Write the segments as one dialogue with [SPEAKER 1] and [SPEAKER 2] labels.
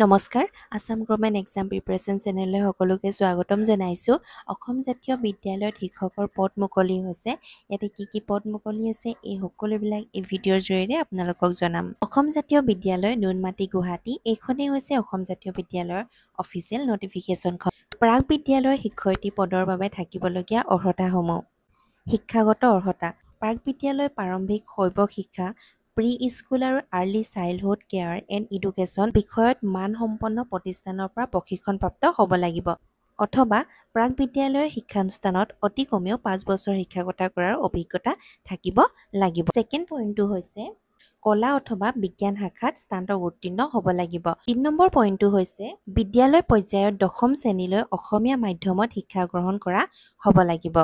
[SPEAKER 1] নমস্কাৰ Assam government exam preparation চেনেললৈ সকলোকে স্বাগতম জনাইছোঁ। অসম জাতীয় বিদ্যালয়ত শিক্ষকৰ পদ মুকলি হৈছে। ইয়াতে কি পদ মুকলি আছে এই সকলোবিলাক এই ভিডিঅ'ৰ জৰিয়তে আপোনালোকক জনাম। অসম জাতীয় বিদ্যালয় নুনমাটি গুৱাহাটী এইখনেই হৈছে অসম জাতীয় বিদ্যালয়ৰ অফিচিয়েল নটিফিকেশ্যনখন। প্ৰাক বিদ্যালয়ৰ শিক্ষয়িত্ৰী পদৰ বাবে থাকিবলগীয়া অৰ্হতাসমূহ। শিক্ষাগত অৰ্হতা প্ৰাক বিদ্যালয় প্ৰাৰম্ভিক শৈশৱ শিক্ষা প্ৰি স্কুল আৰু early childhood care and education বিষয়ত মানসম্পন্ন প্ৰতিষ্ঠানৰ পৰা প্ৰশিক্ষণপ্ৰাপ্ত হ'ব লাগিব অথবা প্ৰাক বিদ্যালয়ৰ শিক্ষানুষ্ঠানত অতি কমেও 5 বছৰ শিক্ষাগত কৰাৰ অভিজ্ঞতা থাকিব লাগিব। ছেকেণ্ড পইণ্টটো হৈছে কলা অথবা বিজ্ঞান শাখাত স্নাতক উত্তীৰ্ণ হ'ব লাগিব। 3 নম্বৰ পইণ্টটো হৈছে বিদ্যালয় পৰ্যায়ত 10ম শ্ৰেণীলৈ অসমীয়া মাধ্যমত শিক্ষা গ্ৰহণ কৰা হ'ব লাগিব।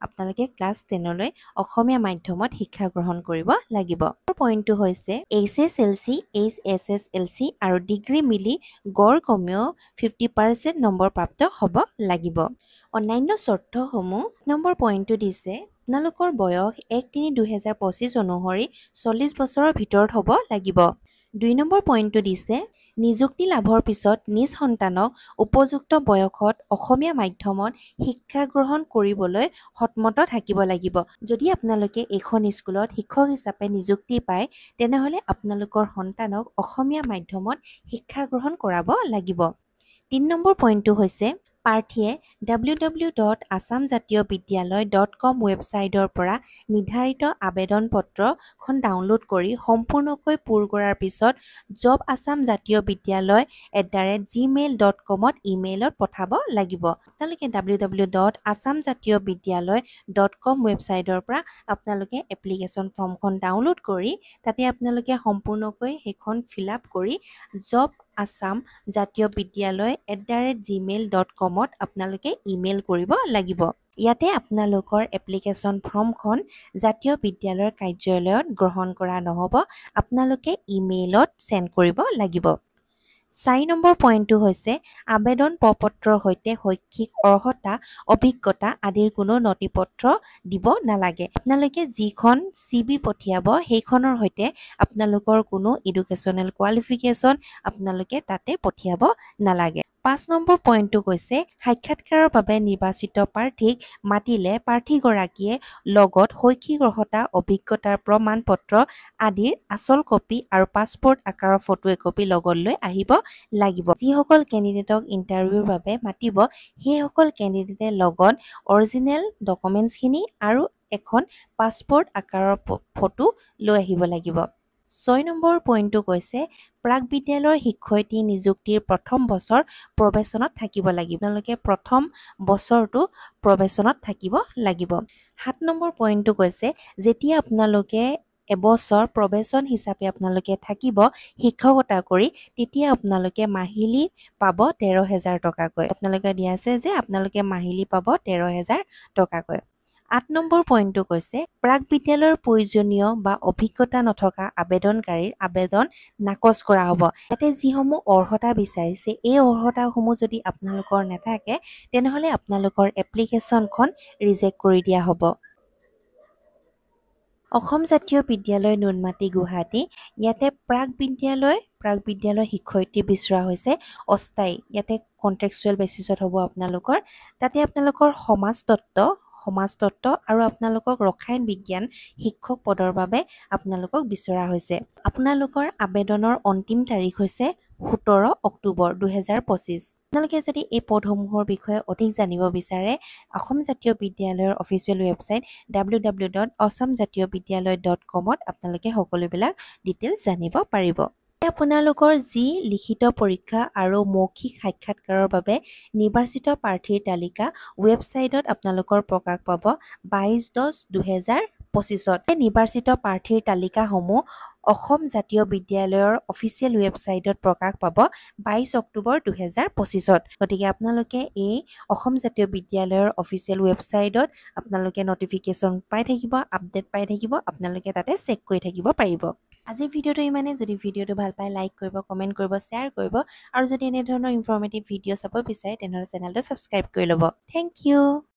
[SPEAKER 1] আপোনালোকে ক্লাছ 10লৈ অসমীয়া মাধ্যমত শিক্ষা গ্ৰহণ কৰিব লাগিব। পইণ্টটো হৈছে HSLC, HSSLC আৰু ডিগ্ৰী মিলি গড় কমেও 50% নম্বৰ প্ৰাপ্ত হ'ব লাগিব। অন্যান্য চৰ্তসমূহ নম্বৰ পইণ্টটো দিছে আপোনালোকৰ বয়স 1-3-2025 অনুসৰি 40 বছৰৰ ভিতৰত হ'ব লাগিব। 2 নম্বৰ পইণ্টটো দিছে নিযুক্তি লাভৰ পিছত নিজ সন্তানক উপযুক্ত বয়সত অসমীয়া মাধ্যমত শিক্ষা গ্ৰহণ কৰিবলৈ সন্মত থাকিব লাগিব। যদি আপোনালোকে এইখন স্কুলত শিক্ষক হিচাপে নিযুক্তি পায় তেনেহ'লে আপোনালোকৰ সন্তানক অসমীয়া মাধ্যমত শিক্ষা গ্ৰহণ কৰাব লাগিব। 3 নম্বৰ পইণ্টটো হৈছে প্ৰাৰ্থীয়ে www.assamjatiyabidyalay.com ৱেবছাইটৰ পৰা নিৰ্ধাৰিত আবেদন পত্ৰখন ডাউনলোড কৰি সম্পূৰ্ণকৈ পূৰ কৰাৰ পিছত jobasamjatiyabidyalay@gmail.com ইমেইলত পঠাব লাগিব। আপোনালোকে www.assamjatiyabidyalay.com ৱেবছাইটৰ পৰা আপোনালোকে এপ্লিকেশ্যন ফৰ্মখন ডাউনলোড কৰি তাতে আপোনালোকে সম্পূৰ্ণকৈ সেইখন ফিল আপ কৰি jobasamjatiyabidyalay@gmail.com আপোনালোকে ইমেইল কৰিব লাগিব। ইয়াতে আপোনালোকৰ এপ্লিকেশ্যন ফৰ্মখন জাতীয় বিদ্যালয়ৰ কাৰ্যালয়ত গ্ৰহণ কৰা নহ'ব, আপোনালোকে ইমেইলত চেণ্ড কৰিব লাগিব। 4 নম্বৰ পইণ্টটো হৈছে আবেদন পত্ৰৰ সৈতে শৈক্ষিক অৰ্হতা অভিজ্ঞতা আদিৰ কোনো নথিপত্ৰ দিব নালাগে। আপোনালোকে যিখন CV পঠিয়াব সেইখনৰ সৈতে আপোনালোকৰ কোনো এডুকেশ্যনেল কোৱালিফিকেশ্যন আপোনালোকে তাতে পঠিয়াব নালাগে। 5 নম্বৰ পইণ্টটো কৈছে সাক্ষাৎকাৰৰ বাবে নিৰ্বাচিত প্ৰাৰ্থীক মাতিলে প্ৰাৰ্থীগৰাকীয়ে লগত শৈক্ষিক অৰ্হতা অভিজ্ঞতাৰ প্ৰমাণ পত্ৰ আদিৰ আচল কপি আৰু পাছপোৰ্ট আকাৰৰ ফটো একপি লগত লৈ আহিব লাগিব। যিসকল কেণ্ডিডেটক ইণ্টাৰভিউৰ বাবে মাতিব সেইসকল কেণ্ডিডেটে লগত অৰিজিনেল ডকুমেণ্টছখিনি আৰু এখন পাছপোৰ্ট আকাৰৰ ফটো লৈ আহিব লাগিব। 6 নম্বৰ পইণ্টটো কৈছে প্ৰাক বিদ্যালয়ৰ শিক্ষয়িত্ৰী নিযুক্তিৰ প্ৰথম বছৰ প্ৰবেশনত থাকিব লাগিব। আপোনালোকে প্ৰথম বছৰটো প্ৰবেশনত থাকিব লাগিব। 7 নম্বৰ পইণ্টটো কৈছে যেতিয়া আপোনালোকে এবছৰ প্ৰবেশন হিচাপে আপোনালোকে থাকিব শিক্ষকতা কৰি তেতিয়া আপোনালোকে মাহিলী পাব 13,000 টকাকৈ। আপোনালোকে দিয়া আছে যে আপোনালোকে মাহিলী পাব 13,000 টকাকৈ। 8 নম্বৰ পইণ্টটো কৈছে প্ৰাক বিদ্যালয়ৰ প্ৰয়োজনীয় বা অভিজ্ঞতা নথকা আবেদনকাৰীৰ আবেদন নাকচ কৰা হ'ব। ইয়াতে যিসমূহ অৰ্হতা বিচাৰিছে এই অৰ্হতাসমূহ যদি আপোনালোকৰ নাথাকে তেনেহ'লে আপোনালোকৰ এপ্লিকেশ্যনখন ৰিজেক্ট কৰি দিয়া হ'ব। অসম জাতীয় বিদ্যালয় নুনমাটি গুৱাহাটী ইয়াতে প্ৰাক বিদ্যালয় শিক্ষয়িত্ৰী বিচৰা হৈছে অস্থায়ী। ইয়াতে কণ্ট্ৰেকচুৱেল বেচিছত হ'ব আপোনালোকৰ। তাতে আপোনালোকৰ সমাজতত্ত্ব আৰু আপোনালোকক ৰসায়ন বিজ্ঞান শিক্ষক পদৰ বাবে আপোনালোকক বিচৰা হৈছে। আপোনালোকৰ আবেদনৰ অন্তিম তাৰিখ হৈছে 17 অক্টোবৰ 2025। আপোনালোকে যদি এই পদসমূহৰ বিষয়ে অধিক জানিব বিচাৰে অসম জাতীয় বিদ্যালয়ৰ অফিচিয়েল ৱেবছাইট www.assamjatiyabidyalay.com আপোনালোকে সকলোবিলাক ডিটেইলছ জানিব পাৰিব। আপোনালোকৰ যি লিখিত পৰীক্ষা আৰু মৌখিক সাক্ষাৎকাৰৰ বাবে নিৰ্বাচিত প্ৰাৰ্থীৰ তালিকা ৱেবছাইটত আপোনালোকৰ প্ৰকাশ পাব 22/10/2025। নিৰ্বাচিত প্ৰাৰ্থীৰ তালিকাসমূহ অসম জাতীয় বিদ্যালয়ৰ অফিচিয়েল ৱেবছাইটত প্ৰকাশ পাব 22 অক্টোবৰ 2025। গতিকে আপোনালোকে এই অসম জাতীয় বিদ্যালয়ৰ অফিচিয়েল ৱেবছাইটত আপোনালোকে নটিফিকেশ্যন পাই থাকিব, আপডেট পাই থাকিব, আপোনালোকে তাতে চেক কৰি থাকিব পাৰিব। আজিৰ ভিডিঅ'টো ইমানে। যদি ভিডিঅ'টো ভাল পায় লাইক কৰিব, কমেণ্ট কৰিব, শ্বেয়াৰ কৰিব আৰু যদি এনেধৰণৰ ইনফৰ্মেটিভ ভিডিঅ' চাব বিচাৰে তেনেহ'লে চেনেলটো ছাবস্ক্ৰাইব কৰি ল'ব। Thank U.